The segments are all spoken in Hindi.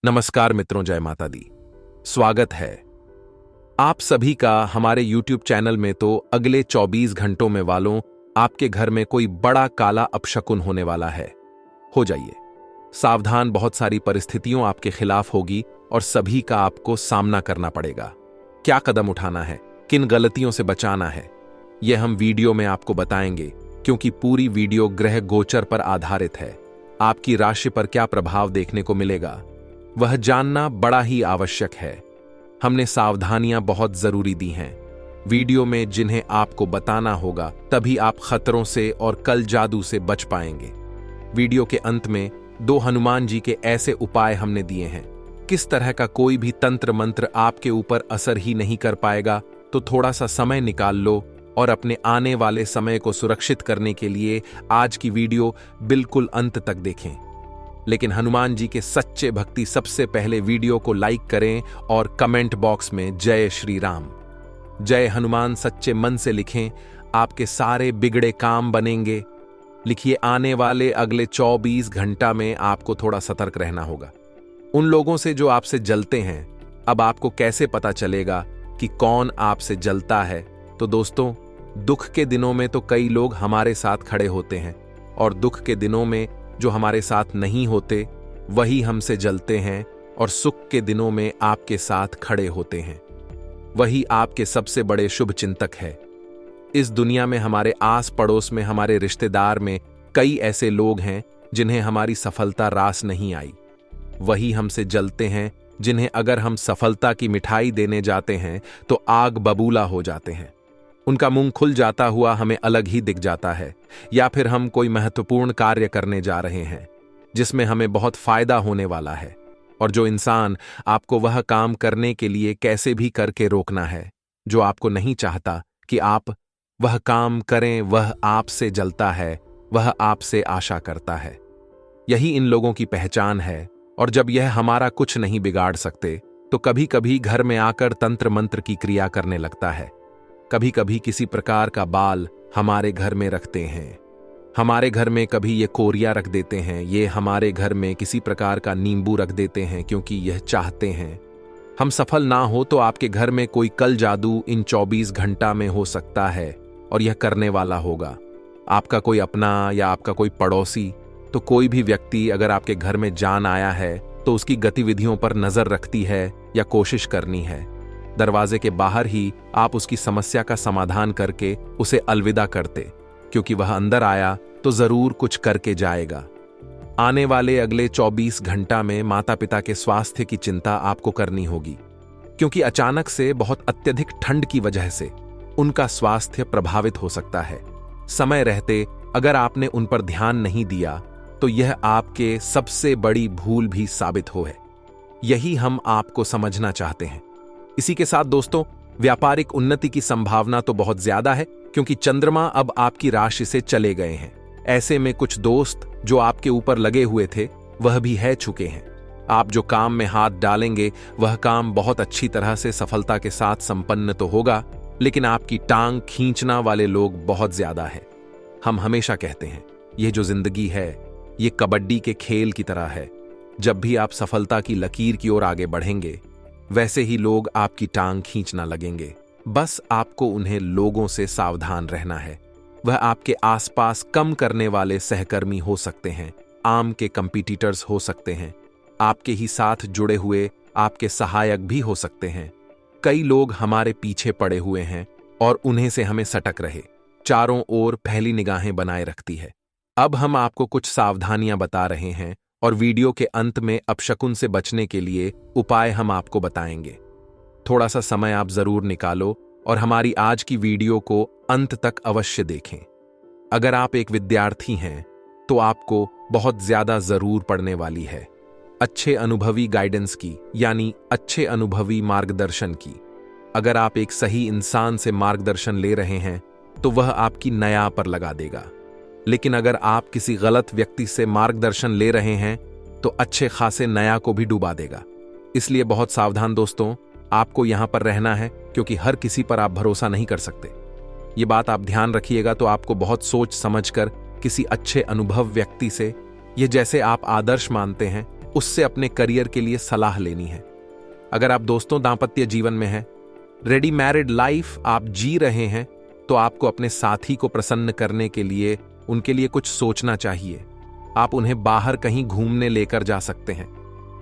नमस्कार मित्रों, जय माता दी। स्वागत है आप सभी का हमारे YouTube चैनल में। तो अगले 24 घंटों में वालों, आपके घर में कोई बड़ा काला अपशकुन होने वाला है। हो जाइए सावधान, बहुत सारी परिस्थितियों आपके खिलाफ होगी और सभी का आपको सामना करना पड़ेगा। क्या कदम उठाना है, किन गलतियों से बचाना है, यह हम वीडियो में आपको बताएंगे, क्योंकि पूरी वीडियो ग्रह गोचर पर आधारित है। आपकी राशि पर क्या प्रभाव देखने को मिलेगा, वह जानना बड़ा ही आवश्यक है। हमने सावधानियां बहुत जरूरी दी हैं वीडियो में, जिन्हें आपको बताना होगा, तभी आप खतरों से और कल जादू से बच पाएंगे। वीडियो के अंत में 2 हनुमान जी के ऐसे उपाय हमने दिए हैं। किस तरह का कोई भी तंत्र मंत्र आपके ऊपर असर ही नहीं कर पाएगा। तो थोड़ा सा समय निकाल लो और अपने आने वाले समय को सुरक्षित करने के लिए आज की वीडियो बिल्कुल अंत तक देखें। लेकिन हनुमान जी के सच्चे भक्ति सबसे पहले वीडियो को लाइक करें और कमेंट बॉक्स में जय श्री राम, जय हनुमान सच्चे मन से लिखें। आपके सारे बिगड़े काम बनेंगे। लिखिए, आने वाले अगले 24 घंटा में आपको थोड़ा सतर्क रहना होगा उन लोगों से जो आपसे जलते हैं। अब आपको कैसे पता चलेगा कि कौन आपसे जलता है? तो दोस्तों, दुख के दिनों में तो कई लोग हमारे साथ खड़े होते हैं, और दुख के दिनों में जो हमारे साथ नहीं होते वही हमसे जलते हैं, और सुख के दिनों में आपके साथ खड़े होते हैं वही आपके सबसे बड़े शुभ चिंतक है। इस दुनिया में हमारे आस पड़ोस में, हमारे रिश्तेदार में कई ऐसे लोग हैं जिन्हें हमारी सफलता रास नहीं आई। वही हमसे जलते हैं, जिन्हें अगर हम सफलता की मिठाई देने जाते हैं तो आग बबूला हो जाते हैं। उनका मुंह खुल जाता हुआ हमें अलग ही दिख जाता है। या फिर हम कोई महत्वपूर्ण कार्य करने जा रहे हैं जिसमें हमें बहुत फायदा होने वाला है, और जो इंसान आपको वह काम करने के लिए कैसे भी करके रोकना है जो आपको नहीं चाहता कि आप वह काम करें, वह आपसे जलता है, वह आपसे आशा करता है। यही इन लोगों की पहचान है। और जब यह हमारा कुछ नहीं बिगाड़ सकते तो कभी कभी घर में आकर तंत्र मंत्र की क्रिया करने लगता है। कभी कभी किसी प्रकार का बाल हमारे घर में रखते हैं। हमारे घर में कभी ये कोरिया रख देते हैं। ये हमारे घर में किसी प्रकार का नींबू रख देते हैं, क्योंकि यह चाहते हैं हम सफल ना हो। तो आपके घर में कोई कल जादू इन 24 घंटा में हो सकता है, और यह करने वाला होगा आपका कोई अपना या आपका कोई पड़ोसी। तो कोई भी व्यक्ति अगर आपके घर में जान आया है तो उसकी गतिविधियों पर नजर रखती है या कोशिश करनी है। दरवाजे के बाहर ही आप उसकी समस्या का समाधान करके उसे अलविदा करते, क्योंकि वह अंदर आया तो जरूर कुछ करके जाएगा। आने वाले अगले 24 घंटा में माता पिता के स्वास्थ्य की चिंता आपको करनी होगी, क्योंकि अचानक से बहुत अत्यधिक ठंड की वजह से उनका स्वास्थ्य प्रभावित हो सकता है। समय रहते अगर आपने उन पर ध्यान नहीं दिया तो यह आपके सबसे बड़ी भूल भी साबित हो है। यही हम आपको समझना चाहते हैं। इसी के साथ दोस्तों, व्यापारिक उन्नति की संभावना तो बहुत ज्यादा है, क्योंकि चंद्रमा अब आपकी राशि से चले गए हैं। ऐसे में कुछ दोस्त जो आपके ऊपर लगे हुए थे वह भी है चुके हैं। आप जो काम में हाथ डालेंगे वह काम बहुत अच्छी तरह से सफलता के साथ संपन्न तो होगा, लेकिन आपकी टांग खींचना वाले लोग बहुत ज्यादा है। हम हमेशा कहते हैं, यह जो जिंदगी है ये कबड्डी के खेल की तरह है। जब भी आप सफलता की लकीर की ओर आगे बढ़ेंगे, वैसे ही लोग आपकी टांग खींचना लगेंगे। बस आपको उन्हें लोगों से सावधान रहना है। वह आपके आसपास कम करने वाले सहकर्मी हो सकते हैं, आम के कंपीटिटर्स हो सकते हैं, आपके ही साथ जुड़े हुए आपके सहायक भी हो सकते हैं। कई लोग हमारे पीछे पड़े हुए हैं और उन्हें से हमें सटक रहे चारों ओर पहली निगाहें बनाए रखती है। अब हम आपको कुछ सावधानियां बता रहे हैं, और वीडियो के अंत में अपशकुन से बचने के लिए उपाय हम आपको बताएंगे। थोड़ा सा समय आप जरूर निकालो और हमारी आज की वीडियो को अंत तक अवश्य देखें। अगर आप एक विद्यार्थी हैं तो आपको बहुत ज्यादा जरूर पड़ने वाली है अच्छे अनुभवी गाइडेंस की, यानी अच्छे अनुभवी मार्गदर्शन की। अगर आप एक सही इंसान से मार्गदर्शन ले रहे हैं तो वह आपकी नया पर लगा देगा। लेकिन अगर आप किसी गलत व्यक्ति से मार्गदर्शन ले रहे हैं तो अच्छे खासे नया को भी डुबा देगा। इसलिए बहुत सावधान दोस्तों, आपको यहां पर रहना है, क्योंकि हर किसी पर आप भरोसा नहीं कर सकते। ये बात आप ध्यान रखिएगा। तो आपको बहुत सोच समझकर किसी अच्छे अनुभव व्यक्ति से, ये जैसे आप आदर्श मानते हैं, उससे अपने करियर के लिए सलाह लेनी है। अगर आप दोस्तों दांपत्य जीवन में हैं, रेडी मैरिड लाइफ आप जी रहे हैं, तो आपको अपने साथी को प्रसन्न करने के लिए उनके लिए कुछ सोचना चाहिए। आप उन्हें बाहर कहीं घूमने लेकर जा सकते हैं,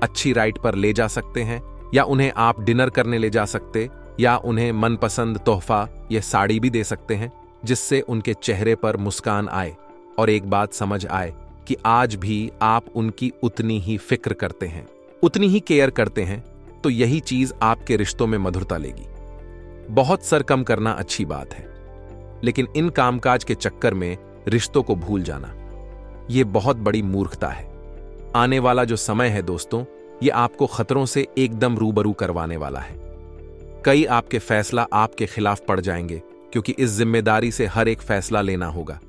अच्छी राइड पर ले जा सकते हैं, या उन्हें आप डिनर करने ले जा सकते, या उन्हें मनपसंद तोहफा या साड़ी भी दे सकते हैं, जिससे उनके चेहरे पर मुस्कान आए और एक बात समझ आए कि आज भी आप उनकी उतनी ही फिक्र करते हैं, उतनी ही केयर करते हैं। तो यही चीज आपके रिश्तों में मधुरता लेगी। बहुत सर कम करना अच्छी बात है, लेकिन इन कामकाज के चक्कर में रिश्तों को भूल जाना, यह बहुत बड़ी मूर्खता है। आने वाला जो समय है दोस्तों, यह आपको खतरों से एकदम रूबरू करवाने वाला है। कई आपके फैसला आपके खिलाफ पड़ जाएंगे, क्योंकि इस जिम्मेदारी से हर एक फैसला लेना होगा।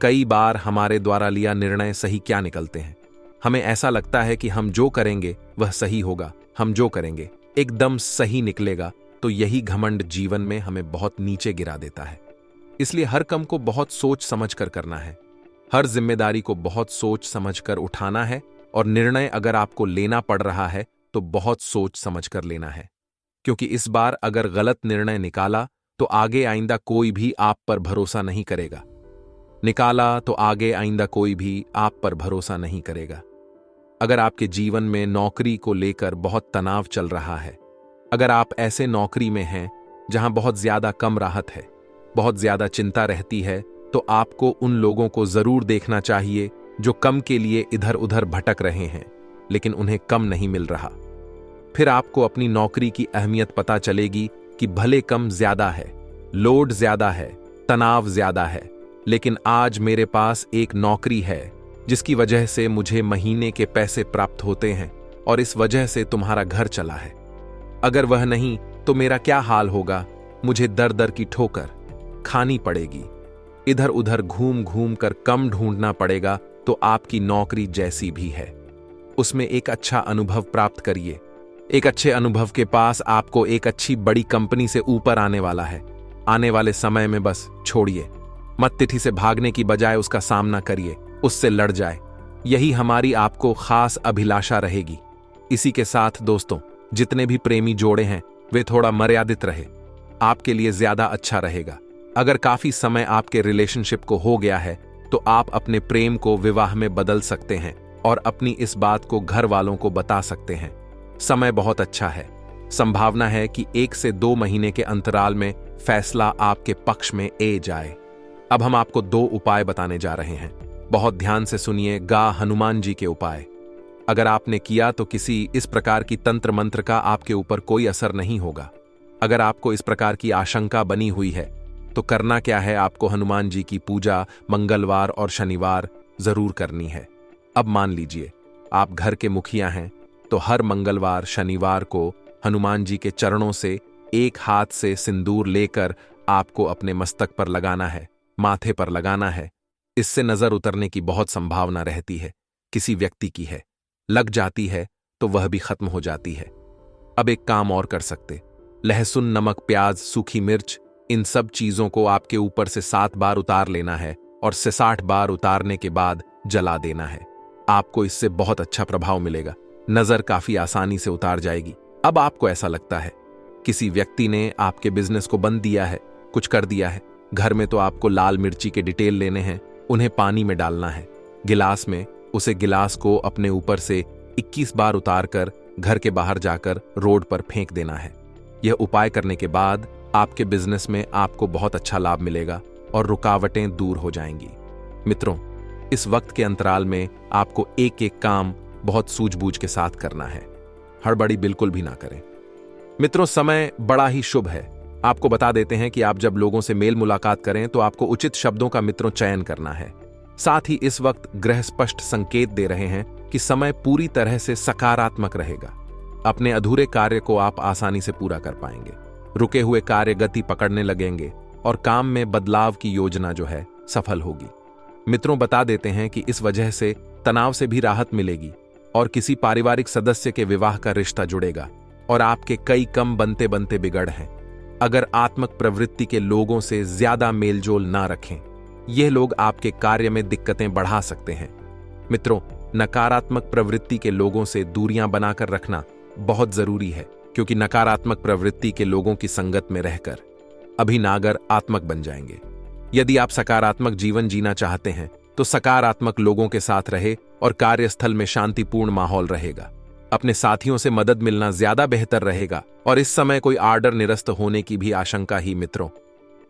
कई बार हमारे द्वारा लिया निर्णय सही क्या निकलते हैं। हमें ऐसा लगता है कि हम जो करेंगे वह सही होगा, हम जो करेंगे एकदम सही निकलेगा, तो यही घमंड जीवन में हमें बहुत नीचे गिरा देता है। इसलिए हर काम को बहुत सोच समझ कर करना है, हर जिम्मेदारी को बहुत सोच समझ कर उठाना है, और निर्णय अगर आपको लेना पड़ रहा है तो बहुत सोच समझ कर लेना है। क्योंकि इस बार अगर गलत निर्णय निकाला तो आगे आइंदा कोई भी आप पर भरोसा नहीं करेगा। अगर आपके जीवन में नौकरी को लेकर बहुत तनाव चल रहा है, अगर आप ऐसे नौकरी में हैं जहां बहुत ज्यादा कम राहत है, बहुत ज्यादा चिंता रहती है, तो आपको उन लोगों को जरूर देखना चाहिए जो कम के लिए इधर उधर भटक रहे हैं, लेकिन उन्हें कम नहीं मिल रहा। फिर आपको अपनी नौकरी की अहमियत पता चलेगी कि भले कम ज्यादा है, लोड ज्यादा है, तनाव ज्यादा है, लेकिन आज मेरे पास एक नौकरी है जिसकी वजह से मुझे महीने के पैसे प्राप्त होते हैं, और इस वजह से तुम्हारा घर चला है। अगर वह नहीं तो मेरा क्या हाल होगा, मुझे दर दर की ठोकर खानी पड़ेगी, इधर उधर घूम घूम कर कम ढूंढना पड़ेगा। तो आपकी नौकरी जैसी भी है, उसमें एक अच्छा अनुभव प्राप्त करिए। एक अच्छे अनुभव के पास आपको एक अच्छी बड़ी कंपनी से ऊपर आने वाला है। आने वाले समय में बस छोड़िए मत, तिथि से भागने की बजाय उसका सामना करिए, उससे लड़ जाए। यही हमारी आपको खास अभिलाषा रहेगी। इसी के साथ दोस्तों, जितने भी प्रेमी जोड़े हैं वे थोड़ा मर्यादित रहे, आपके लिए ज्यादा अच्छा रहेगा। अगर काफी समय आपके रिलेशनशिप को हो गया है तो आप अपने प्रेम को विवाह में बदल सकते हैं और अपनी इस बात को घर वालों को बता सकते हैं। समय बहुत अच्छा है, संभावना है कि 1 से 2 महीने के अंतराल में फैसला आपके पक्ष में ए जाए। अब हम आपको 2 उपाय बताने जा रहे हैं, बहुत ध्यान से सुनिए। हनुमान जी के उपाय अगर आपने किया तो किसी इस प्रकार की तंत्र मंत्र का आपके ऊपर कोई असर नहीं होगा। अगर आपको इस प्रकार की आशंका बनी हुई है तो करना क्या है, आपको हनुमान जी की पूजा मंगलवार और शनिवार जरूर करनी है। अब मान लीजिए आप घर के मुखिया हैं, तो हर मंगलवार शनिवार को हनुमान जी के चरणों से एक हाथ से सिंदूर लेकर आपको अपने मस्तक पर लगाना है, माथे पर लगाना है। इससे नजर उतरने की बहुत संभावना रहती है, किसी व्यक्ति की है, लग जाती है तो वह भी खत्म हो जाती है। अब एक काम और कर सकते, लहसुन, नमक, प्याज, सूखी मिर्च, इन सब चीजों को आपके ऊपर से 7 बार उतार लेना है और 60 बार उतारने के बाद जला देना है। आपको इससे बहुत अच्छा प्रभाव मिलेगा, नजर काफी आसानी से उतार जाएगी। अब आपको ऐसा लगता है किसी व्यक्ति ने आपके बिजनेस को बंद दिया है, कुछ कर दिया है, घर में तो आपको लाल मिर्ची के डिटेल लेने हैं, उन्हें पानी में डालना है, गिलास में, उसे गिलास को अपने ऊपर से 21 बार उतार कर घर के बाहर जाकर रोड पर फेंक देना है। यह उपाय करने के बाद आपके बिजनेस में आपको बहुत अच्छा लाभ मिलेगा और रुकावटें दूर हो जाएंगी। मित्रों, इस वक्त के अंतराल में आपको एक एक काम बहुत सूझबूझ के साथ करना है, हड़बड़ी बिल्कुल भी ना करें। मित्रों, समय बड़ा ही शुभ है। आपको बता देते हैं कि आप जब लोगों से मेल मुलाकात करें तो आपको उचित शब्दों का मित्रों चयन करना है। साथ ही इस वक्त ग्रह स्पष्ट संकेत दे रहे हैं कि समय पूरी तरह से सकारात्मक रहेगा। अपने अधूरे कार्य को आप आसानी से पूरा कर पाएंगे, रुके हुए कार्य गति पकड़ने लगेंगे और काम में बदलाव की योजना जो है सफल होगी। मित्रों, बता देते हैं कि इस वजह से तनाव से भी राहत मिलेगी और किसी पारिवारिक सदस्य के विवाह का रिश्ता जुड़ेगा और आपके कई कम बनते बनते बिगड़ हैं। अगर आत्मक प्रवृत्ति के लोगों से ज्यादा मेलजोल ना रखें, यह लोग आपके कार्य में दिक्कतें बढ़ा सकते हैं। मित्रों, नकारात्मक प्रवृत्ति के लोगों से दूरियां बनाकर रखना बहुत जरूरी है, क्योंकि नकारात्मक प्रवृत्ति के लोगों की संगत में रहकर अभी नकारात्मक बन जाएंगे। यदि आप सकारात्मक जीवन जीना चाहते हैं तो सकारात्मक लोगों के साथ रहे और कार्यस्थल में शांतिपूर्ण माहौल रहेगा। अपने साथियों से मदद मिलना ज्यादा बेहतर रहेगा और इस समय कोई आर्डर निरस्त होने की भी आशंका ही मित्रों।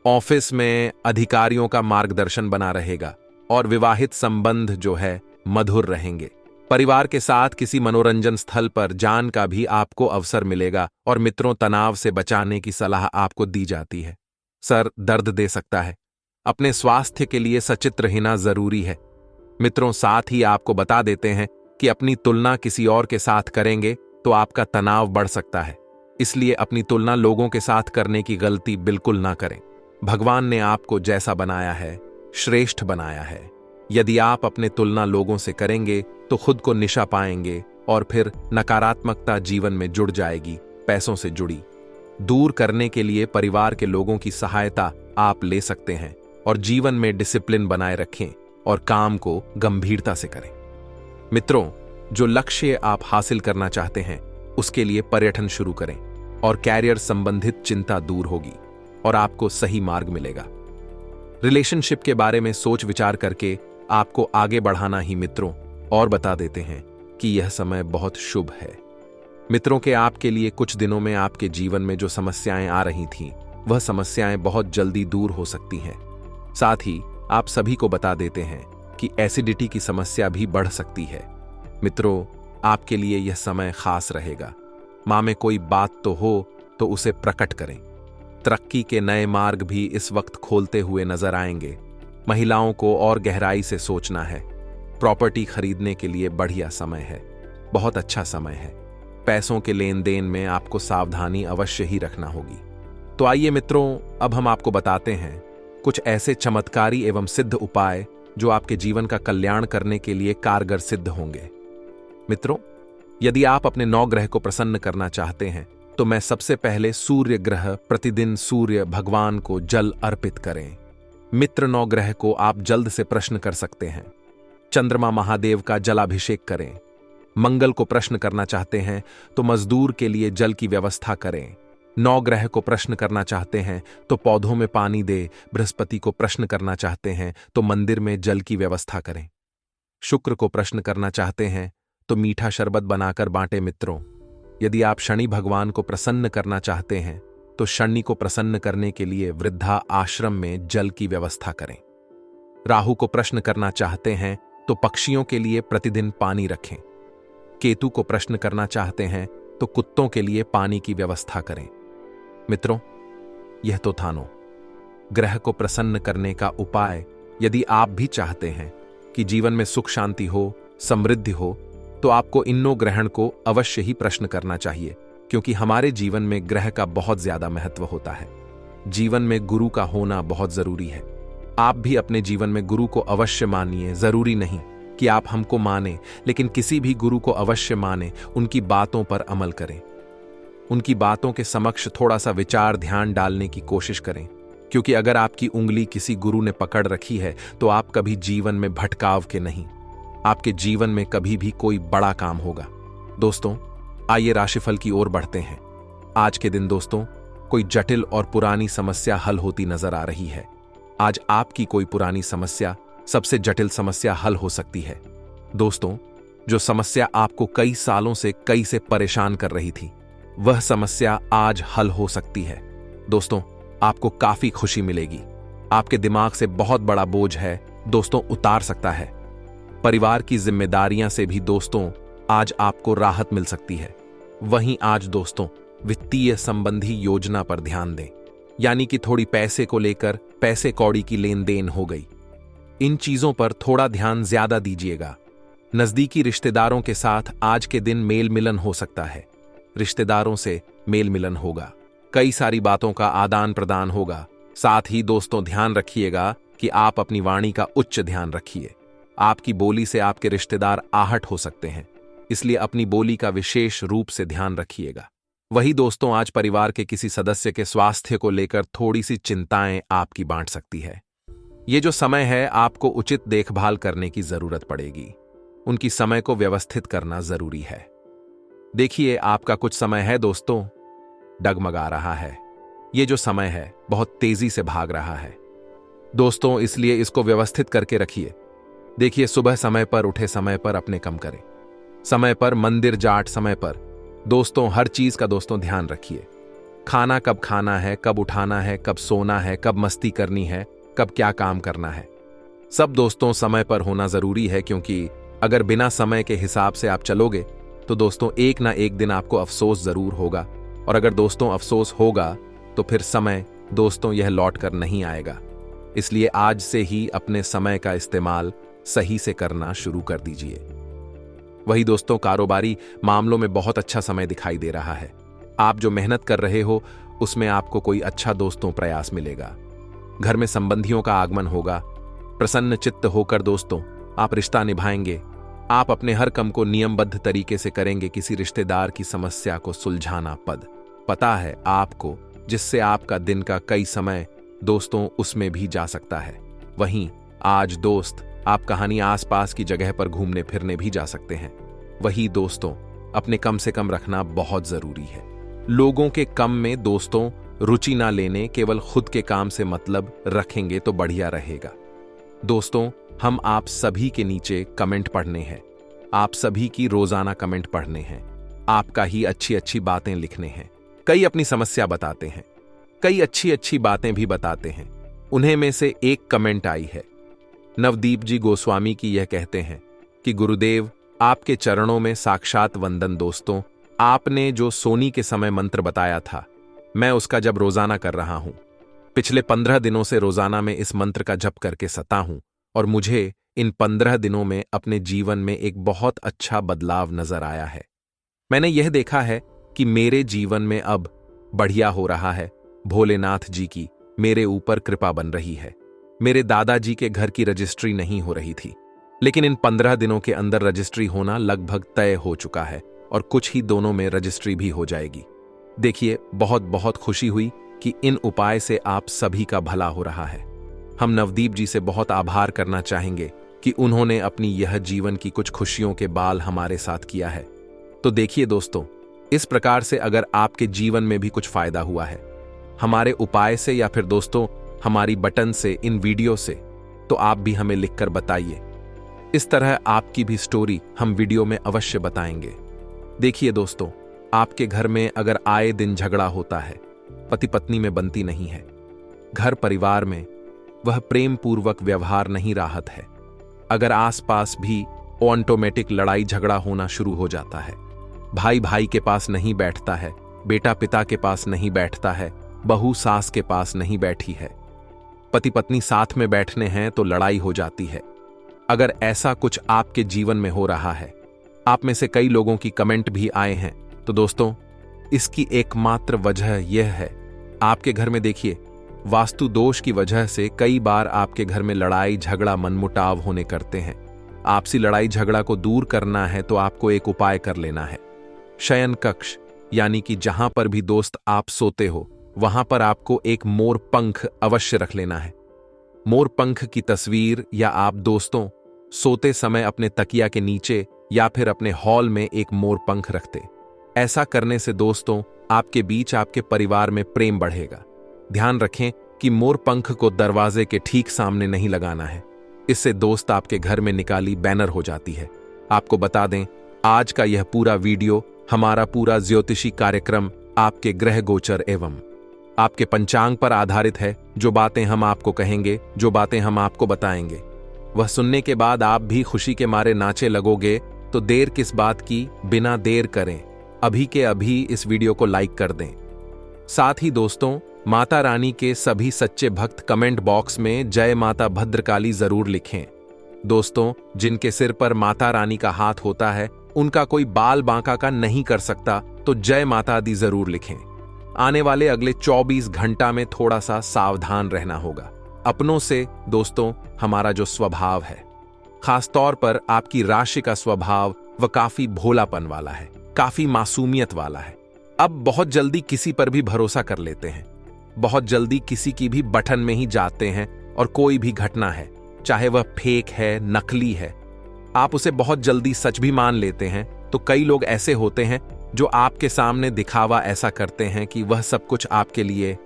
ऑफिस में अधिकारियों का मार्गदर्शन बना रहेगा और विवाहित संबंध जो है मधुर रहेंगे। परिवार के साथ किसी मनोरंजन स्थल पर जान का भी आपको अवसर मिलेगा और मित्रों, तनाव से बचाने की सलाह आपको दी जाती है। सर दर्द दे सकता है, अपने स्वास्थ्य के लिए सचेत रहना जरूरी है। मित्रों, साथ ही आपको बता देते हैं कि अपनी तुलना किसी और के साथ करेंगे तो आपका तनाव बढ़ सकता है, इसलिए अपनी तुलना लोगों के साथ करने की गलती बिल्कुल ना करें। भगवान ने आपको जैसा बनाया है श्रेष्ठ बनाया है। यदि आप अपने तुलना लोगों से करेंगे तो खुद को निशा पाएंगे और फिर नकारात्मकता जीवन में जुड़ जाएगी। पैसों से जुड़ी दूर करने के लिए परिवार के लोगों की सहायता आप ले सकते हैं और जीवन में डिसिप्लिन बनाए रखें और काम को गंभीरता से करें। मित्रों, जो लक्ष्य आप हासिल करना चाहते हैं उसके लिए पर्यटन शुरू करें और कैरियर संबंधित चिंता दूर होगी और आपको सही मार्ग मिलेगा। रिलेशनशिप के बारे में सोच विचार करके आपको आगे बढ़ाना ही मित्रों और बता देते हैं कि यह समय बहुत शुभ है। मित्रों के आपके लिए कुछ दिनों में आपके जीवन में जो समस्याएं आ रही थीं वह समस्याएं बहुत जल्दी दूर हो सकती हैं। साथ ही आप सभी को बता देते हैं कि एसिडिटी की समस्या भी बढ़ सकती है। मित्रों, आपके लिए यह समय खास रहेगा। मां में कोई बात तो हो तो उसे प्रकट करें। तरक्की के नए मार्ग भी इस वक्त खोलते हुए नजर आएंगे। महिलाओं को और गहराई से सोचना है। प्रॉपर्टी खरीदने के लिए बढ़िया समय है, बहुत अच्छा समय है। पैसों के लेन देन में आपको सावधानी अवश्य ही रखना होगी। तो आइए मित्रों, अब हम आपको बताते हैं कुछ ऐसे चमत्कारी एवं सिद्ध उपाय जो आपके जीवन का कल्याण करने के लिए कारगर सिद्ध होंगे। मित्रों, यदि आप अपने 9 ग्रह को प्रसन्न करना चाहते हैं तो मैं सबसे पहले सूर्य ग्रह, प्रतिदिन सूर्य भगवान को जल अर्पित करें। मित्र 9 ग्रह को आप जल्द से प्रश्न कर सकते हैं। चंद्रमा महादेव का जलाभिषेक करें। मंगल को प्रश्न करना चाहते हैं तो मजदूर के लिए जल की व्यवस्था करें। 9 ग्रह को प्रश्न करना चाहते हैं तो पौधों में पानी दे। बृहस्पति को प्रश्न करना चाहते हैं तो मंदिर में जल की व्यवस्था करें। शुक्र को प्रश्न करना चाहते हैं तो मीठा शरबत बनाकर बांटे। मित्रों, यदि आप शनि भगवान को प्रसन्न करना चाहते हैं तो शनि को प्रसन्न करने के लिए वृद्धा आश्रम में जल की व्यवस्था करें। राहु को प्रश्न करना चाहते हैं तो पक्षियों के लिए प्रतिदिन पानी रखें। केतु को प्रश्न करना चाहते हैं तो कुत्तों के लिए पानी की व्यवस्था करें। मित्रों, यह तो था 9 ग्रह को प्रसन्न करने का उपाय। यदि आप भी चाहते हैं कि जीवन में सुख शांति हो, समृद्धि हो, तो आपको इन 9 ग्रहण को अवश्य ही प्रश्न करना चाहिए, क्योंकि हमारे जीवन में ग्रह का बहुत ज्यादा महत्व होता है। जीवन में गुरु का होना बहुत जरूरी है। आप भी अपने जीवन में गुरु को अवश्य मानिए। जरूरी नहीं कि आप हमको माने, लेकिन किसी भी गुरु को अवश्य माने, उनकी बातों पर अमल करें। उनकी बातों के समक्ष थोड़ा सा विचार ध्यान डालने की कोशिश करें, क्योंकि अगर आपकी उंगली किसी गुरु ने पकड़ रखी है तो आप कभी जीवन में भटकाव के नहीं, आपके जीवन में कभी भी कोई बड़ा काम होगा। दोस्तों, आइए राशिफल की ओर बढ़ते हैं। आज के दिन दोस्तों, कोई जटिल और पुरानी समस्या हल होती नजर आ रही है। आज आपकी कोई पुरानी समस्या सबसे जटिल समस्या हल हो सकती है। दोस्तों, जो समस्या आपको कई सालों से परेशान कर रही थी, वह समस्या आज हल हो सकती है। दोस्तों, आपको काफी खुशी मिलेगी। आपके दिमाग से बहुत बड़ा बोझ है दोस्तों उतार सकता है। परिवार की जिम्मेदारियां से भी दोस्तों आज आपको राहत मिल सकती है। वहीं आज दोस्तों वित्तीय संबंधी योजना पर ध्यान दें, यानी कि थोड़ी पैसे को लेकर पैसे कौड़ी की लेन देन हो गई। इन चीजों पर थोड़ा ध्यान ज्यादा दीजिएगा। नजदीकी रिश्तेदारों के साथ आज के दिन मेल मिलन हो सकता है। रिश्तेदारों से मेल मिलन होगा, कई सारी बातों का आदान प्रदान होगा। साथ ही दोस्तों ध्यान रखिएगा कि आप अपनी वाणी का उच्च ध्यान रखिए। आपकी बोली से आपके रिश्तेदार आहट हो सकते हैं, इसलिए अपनी बोली का विशेष रूप से ध्यान रखिएगा। वही दोस्तों आज परिवार के किसी सदस्य के स्वास्थ्य को लेकर थोड़ी सी चिंताएं आपकी बांट सकती है। ये जो समय है आपको उचित देखभाल करने की जरूरत पड़ेगी। उनकी समय को व्यवस्थित करना जरूरी है। देखिए, आपका कुछ समय है दोस्तों, डगमगा रहा है। ये जो समय है बहुत तेजी से भाग रहा है दोस्तों, इसलिए इसको व्यवस्थित करके रखिए। देखिए, सुबह समय पर उठे, समय पर अपने काम करें, समय पर मंदिर जाट, समय पर दोस्तों हर चीज का दोस्तों ध्यान रखिए। खाना कब खाना है, कब उठाना है, कब सोना है, कब मस्ती करनी है, कब क्या काम करना है, सब दोस्तों समय पर होना जरूरी है। क्योंकि अगर बिना समय के हिसाब से आप चलोगे तो दोस्तों एक ना एक दिन आपको अफसोस जरूर होगा। और अगर दोस्तों अफसोस होगा तो फिर समय दोस्तों यह लौट कर नहीं आएगा। इसलिए आज से ही अपने समय का इस्तेमाल सही से करना शुरू कर दीजिए। वही दोस्तों, कारोबारी मामलों में बहुत अच्छा समय दिखाई दे रहा है। आप जो मेहनत कर रहे हो उसमें आपको कोई अच्छा दोस्तों प्रयास मिलेगा। घर में संबंधियों का आगमन होगा। प्रसन्न चित्त होकर दोस्तों आप रिश्ता निभाएंगे। आप अपने हर काम को नियमबद्ध तरीके से करेंगे। किसी रिश्तेदार की समस्या को सुलझाना पता है आपको, जिससे आपका दिन का कई समय दोस्तों उसमें भी जा सकता है। वहीं आज दोस्त आप कहानी आसपास की जगह पर घूमने फिरने भी जा सकते हैं। वही दोस्तों अपने कम से कम रखना बहुत जरूरी है। लोगों के कम में दोस्तों रुचि ना लेने, केवल खुद के काम से मतलब रखेंगे तो बढ़िया रहेगा। दोस्तों, हम आप सभी के नीचे कमेंट पढ़ने हैं। आप सभी की रोजाना कमेंट पढ़ने हैं। आपका ही अच्छी अच्छी बातें लिखने हैं। कई अपनी समस्या बताते हैं, कई अच्छी अच्छी बातें भी बताते हैं। उन्हें में से एक कमेंट आई है नवदीप जी गोस्वामी की। यह कहते हैं कि गुरुदेव, आपके चरणों में साक्षात वंदन। दोस्तों, आपने जो सोनी के समय मंत्र बताया था, मैं उसका जब रोजाना कर रहा हूं। पिछले 15 दिनों से रोजाना में इस मंत्र का जप करके सता हूं और मुझे इन 15 दिनों में अपने जीवन में एक बहुत अच्छा बदलाव नजर आया है। मैंने यह देखा है कि मेरे जीवन में अब बढ़िया हो रहा है। भोलेनाथ जी की मेरे ऊपर कृपा बन रही है। मेरे दादाजी के घर की रजिस्ट्री नहीं हो रही थी, लेकिन इन 15 दिनों के अंदर रजिस्ट्री होना लगभग तय हो चुका है और कुछ ही दोनों में रजिस्ट्री भी हो जाएगी। देखिए, बहुत बहुत खुशी हुई कि इन उपाय से आप सभी का भला हो रहा है। हम नवदीप जी से बहुत आभार करना चाहेंगे कि उन्होंने अपनी यह जीवन की कुछ खुशियों के बाल हमारे साथ किया है। तो देखिए दोस्तों, इस प्रकार से अगर आपके जीवन में भी कुछ फायदा हुआ है हमारे उपाय से या फिर दोस्तों हमारी बटन से, इन वीडियो से, तो आप भी हमें लिखकर बताइए। इस तरह आपकी भी स्टोरी हम वीडियो में अवश्य बताएंगे। देखिए दोस्तों, आपके घर में अगर आए दिन झगड़ा होता है, पति पत्नी में बनती नहीं है, घर परिवार में वह प्रेम पूर्वक व्यवहार नहीं राहत है, अगर आसपास भी ऑटोमेटिक लड़ाई झगड़ा होना शुरू हो जाता है, भाई भाई के पास नहीं बैठता है, बेटा पिता के पास नहीं बैठता है, बहू सास के पास नहीं बैठी है, पति पत्नी साथ में बैठने हैं तो लड़ाई हो जाती है, अगर ऐसा कुछ आपके जीवन में हो रहा है, आप में से कई लोगों की कमेंट भी आए हैं, तो दोस्तों इसकी एकमात्र वजह यह है, आपके घर में देखिए वास्तु दोष की वजह से कई बार आपके घर में लड़ाई झगड़ा मनमुटाव होने करते हैं। आपसी लड़ाई झगड़ा को दूर करना है तो आपको एक उपाय कर लेना है। शयन कक्ष यानी कि जहां पर भी दोस्त आप सोते हो वहां पर आपको एक मोर पंख अवश्य रख लेना है। मोर पंख की तस्वीर या आप दोस्तों सोते समय अपने तकिया के नीचे या फिर अपने हॉल में एक मोर पंख रखते। ऐसा करने से दोस्तों आपके बीच, आपके परिवार में प्रेम बढ़ेगा। ध्यान रखें कि मोर पंख को दरवाजे के ठीक सामने नहीं लगाना है, इससे दोस्त आपके घर में निकाली बैनर हो जाती है। आपको बता दें, आज का यह पूरा वीडियो, हमारा पूरा ज्योतिषी कार्यक्रम आपके ग्रह गोचर एवं आपके पंचांग पर आधारित है। जो बातें हम आपको कहेंगे, जो बातें हम आपको बताएंगे, वह सुनने के बाद आप भी खुशी के मारे नाचे लगोगे। तो देर किस बात की, बिना देर करें अभी के अभी इस वीडियो को लाइक कर दें। साथ ही दोस्तों माता रानी के सभी सच्चे भक्त कमेंट बॉक्स में जय माता भद्रकाली जरूर लिखें। दोस्तों जिनके सिर पर माता रानी का हाथ होता है, उनका कोई बाल बांका का नहीं कर सकता, तो जय माता दी जरूर लिखें। आने वाले अगले 24 घंटा में थोड़ा सा सावधान रहना होगा अपनों से। दोस्तों हमारा जो स्वभाव है, खासतौर पर आपकी राशि का स्वभाव, वह काफी भोलापन वाला है, काफी मासूमियत वाला है। अब बहुत जल्दी किसी पर भी भरोसा कर लेते हैं, बहुत जल्दी किसी की भी बटन में ही जाते हैं और कोई भी घटना है, चाहे वह फेक है, नकली है, आप उसे बहुत जल्दी सच भी मान लेते हैं। तो कई लोग ऐसे होते हैं जो आपके सामने दिखावा ऐसा करते हैं कि वह सब कुछ आपके लिए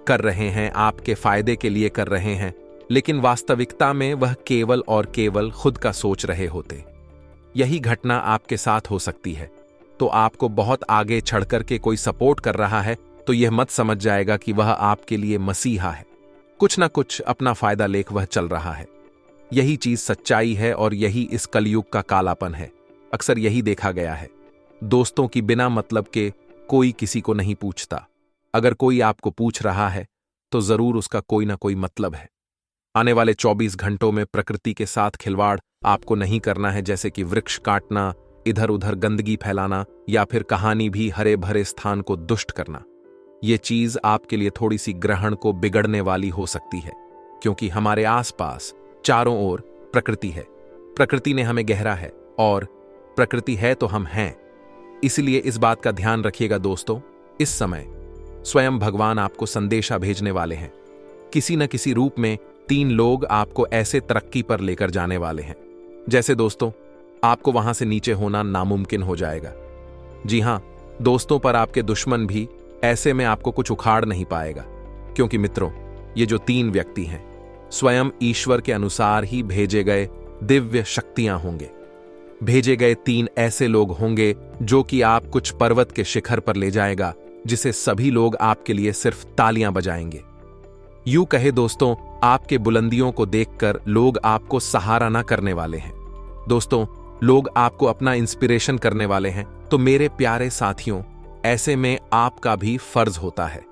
कर रहे हैं, आपके फायदे के लिए कर रहे हैं, लेकिन वास्तविकता में वह केवल और केवल खुद का सोच रहे होते। यही घटना आपके साथ हो सकती है। तो आपको बहुत आगे चढ़कर के कोई सपोर्ट कर रहा है तो यह मत समझ जाएगा कि वह आपके लिए मसीहा है। कुछ ना कुछ अपना फायदा लेकर वह चल रहा है। यही चीज सच्चाई है और यही इस कलयुग का कालापन है। अक्सर यही देखा गया है। दोस्तों की बिना मतलब के कोई किसी को नहीं पूछता। अगर कोई आपको पूछ रहा है तो जरूर उसका कोई ना कोई मतलब है। आने वाले 24 घंटों में प्रकृति के साथ खिलवाड़ आपको नहीं करना है, जैसे कि वृक्ष काटना, इधर उधर गंदगी फैलाना या फिर कहानी भी हरे भरे स्थान को दुष्ट करना। ये चीज आपके लिए थोड़ी सी ग्रहण को बिगड़ने वाली हो सकती है, क्योंकि हमारे आसपास चारों ओर प्रकृति है। प्रकृति ने हमें गहरा है और प्रकृति है तो हम हैं। इसलिए इस बात का ध्यान रखिएगा दोस्तों, इस समय स्वयं भगवान आपको संदेशा भेजने वाले हैं। किसी न किसी रूप में 3 लोग आपको ऐसे तरक्की पर लेकर जाने वाले हैं, जैसे दोस्तों आपको वहां से नीचे होना नामुमकिन हो जाएगा। जी हां दोस्तों, पर आपके दुश्मन भी ऐसे में आपको कुछ उखाड़ नहीं पाएगा, क्योंकि मित्रों ये जो 3 व्यक्ति हैं स्वयं ईश्वर के अनुसार ही भेजे गए दिव्य शक्तियां होंगे। भेजे गए 3 ऐसे लोग होंगे जो कि आप कुछ पर्वत के शिखर पर ले जाएगा, जिसे सभी लोग आपके लिए सिर्फ तालियां बजाएंगे। यूं कहे दोस्तों, आपके बुलंदियों को देखकर लोग आपको सहारा ना करने वाले हैं। दोस्तों लोग आपको अपना इंस्पिरेशन करने वाले हैं। तो मेरे प्यारे साथियों, ऐसे में आपका भी फर्ज होता है,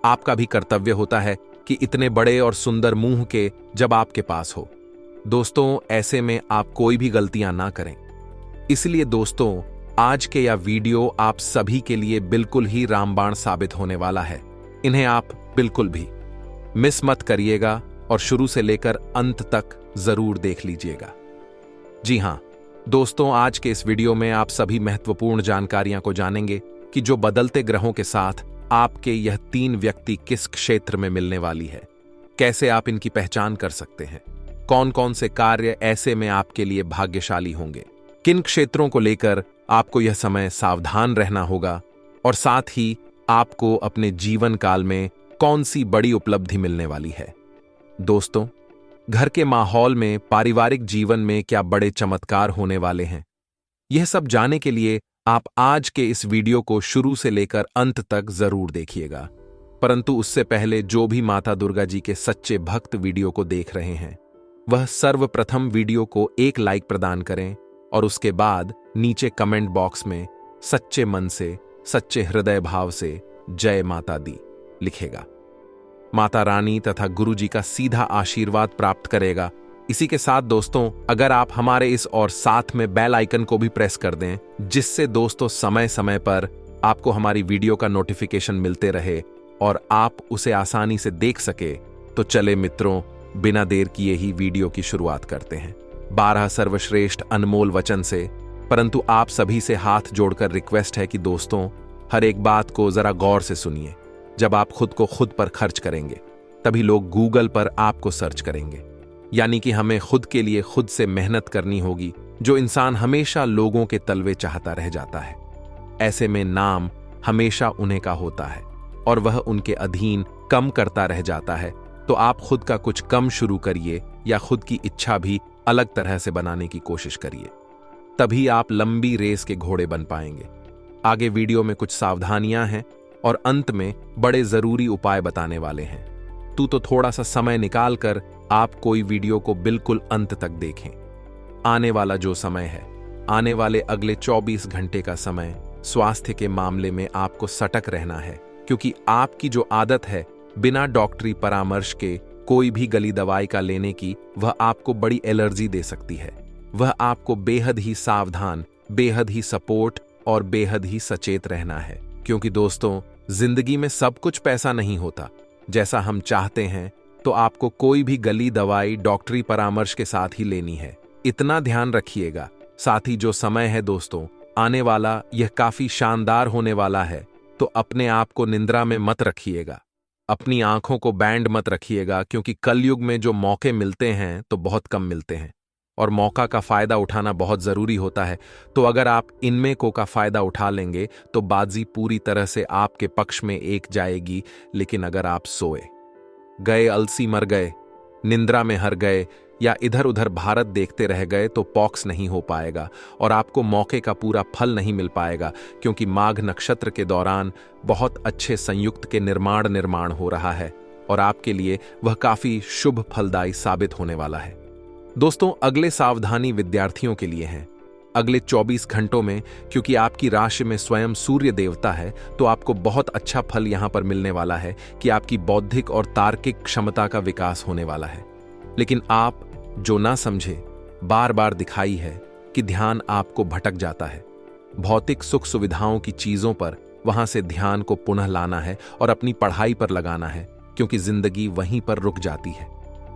आपका भी कर्तव्य होता है कि इतने बड़े और सुंदर मुंह के जब आपके पास हो, दोस्तों ऐसे में आप कोई भी गलतियां ना करें। इसलिए दोस्तों आज के यह वीडियो आप सभी के लिए बिल्कुल ही रामबाण साबित होने वाला है। इन्हें आप बिल्कुल भी मिस मत करिएगा और शुरू से लेकर अंत तक जरूर देख लीजिएगा। जी हां दोस्तों, आज के इस वीडियो में आप सभी महत्वपूर्ण जानकारियां को जानेंगे कि जो बदलते ग्रहों के साथ आपके यह 3 व्यक्ति किस क्षेत्र में मिलने वाली है, कैसे आप इनकी पहचान कर सकते हैं, कौन कौन से कार्य ऐसे में आपके लिए भाग्यशाली होंगे, किन क्षेत्रों को लेकर आपको यह समय सावधान रहना होगा, और साथ ही आपको अपने जीवन काल में कौन सी बड़ी उपलब्धि मिलने वाली है। दोस्तों घर के माहौल में, पारिवारिक जीवन में क्या बड़े चमत्कार होने वाले हैं, यह सब जानने के लिए आप आज के इस वीडियो को शुरू से लेकर अंत तक जरूर देखिएगा। परंतु उससे पहले जो भी माता दुर्गा जी के सच्चे भक्त वीडियो को देख रहे हैं, वह सर्वप्रथम वीडियो को एक लाइक प्रदान करें और उसके बाद नीचे कमेंट बॉक्स में सच्चे मन से, सच्चे हृदय भाव से जय माता दी लिखेगा। माता रानी तथा गुरु जी का सीधा आशीर्वाद प्राप्त करेगा। इसी के साथ दोस्तों अगर आप हमारे इस और साथ में बेल आइकन को भी प्रेस कर दें, जिससे दोस्तों समय समय पर आपको हमारी वीडियो का नोटिफिकेशन मिलते रहे और आप उसे आसानी से देख सके, तो चले मित्रों बिना देर किए ही वीडियो की शुरुआत करते हैं 12 सर्वश्रेष्ठ अनमोल वचन से। परंतु आप सभी से हाथ जोड़कर रिक्वेस्ट है कि दोस्तों हर एक बात को जरा गौर से सुनिए। जब आप खुद को खुद पर खर्च करेंगे तभी लोग गूगल पर आपको सर्च करेंगे, यानी कि हमें खुद के लिए खुद से मेहनत करनी होगी। जो इंसान हमेशा लोगों के तलवे चाहता रह जाता है, ऐसे में नाम हमेशा उन्हीं का होता है और वह उनके अधीन कम करता रह जाता है। तो आप खुद का कुछ कम शुरू करिए या खुद की इच्छा भी अलग तरह से बनाने की कोशिश करिए, तभी आप लंबी रेस के घोड़े बन पाएंगे। आगे वीडियो में कुछ सावधानियां हैं और अंत में बड़े जरूरी उपाय बताने वाले हैं। तो थोड़ा सा समय निकालकर आप कोई वीडियो को बिल्कुल अंत तक देखें। आने वाला जो समय है, आने वाले अगले 24 घंटे का समय स्वास्थ्य के मामले में आपको सतर्क रहना है, क्योंकि आपकी जो आदत है बिना डॉक्टरी परामर्श के कोई भी गली दवाई का लेने की, वह आपको बड़ी एलर्जी दे सकती है। वह आपको बेहद ही सावधान, बेहद ही सपोर्ट और बेहद ही सचेत रहना है, क्योंकि दोस्तों जिंदगी में सब कुछ पैसा नहीं होता जैसा हम चाहते हैं। तो आपको कोई भी गली दवाई डॉक्टरी परामर्श के साथ ही लेनी है, इतना ध्यान रखिएगा। साथ ही जो समय है दोस्तों आने वाला, यह काफी शानदार होने वाला है। तो अपने आप को निंद्रा में मत रखिएगा, अपनी आंखों को बैंड मत रखिएगा, क्योंकि कलयुग में जो मौके मिलते हैं तो बहुत कम मिलते हैं। और मौका का फायदा उठाना बहुत जरूरी होता है। तो अगर आप इनमें को का फायदा उठा लेंगे तो बाजी पूरी तरह से आपके पक्ष में एक जाएगी। लेकिन अगर आप सोए गए, अलसी मर गए, निंद्रा में हर गए या इधर उधर भारत देखते रह गए तो पॉक्स नहीं हो पाएगा और आपको मौके का पूरा फल नहीं मिल पाएगा, क्योंकि माघ नक्षत्र के दौरान बहुत अच्छे संयुक्त के निर्माण हो रहा है और आपके लिए वह काफी शुभ फलदायी साबित होने वाला है। दोस्तों, अगले सावधानी विद्यार्थियों के लिए है। अगले 24 घंटों में, क्योंकि आपकी राशि में स्वयं सूर्य देवता है, तो आपको बहुत अच्छा फल यहां पर मिलने वाला है कि आपकी बौद्धिक और तार्किक क्षमता का विकास होने वाला है। लेकिन आप जो ना समझे, बार बार दिखाई है कि ध्यान आपको भटक जाता है। भौतिक सुख सुविधाओं की चीजों पर वहां से ध्यान को पुनः लाना है और अपनी पढ़ाई पर लगाना है, क्योंकि जिंदगी वहीं पर रुक जाती है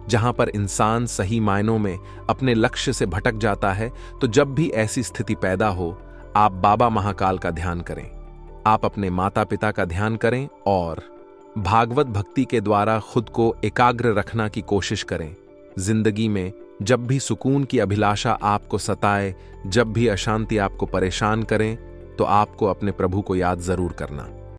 जहां पर इंसान सही मायनों में अपने लक्ष्य से भटक जाता है। तो जब भी ऐसी स्थिति पैदा हो, आप बाबा महाकाल का ध्यान करें, आप अपने माता पिता का ध्यान करें और भागवत भक्ति के द्वारा खुद को एकाग्र रखना की कोशिश करें। जिंदगी में जब भी सुकून की अभिलाषा आपको सताए, जब भी अशांति आपको परेशान करें, तो आपको अपने प्रभु को याद जरूर करना।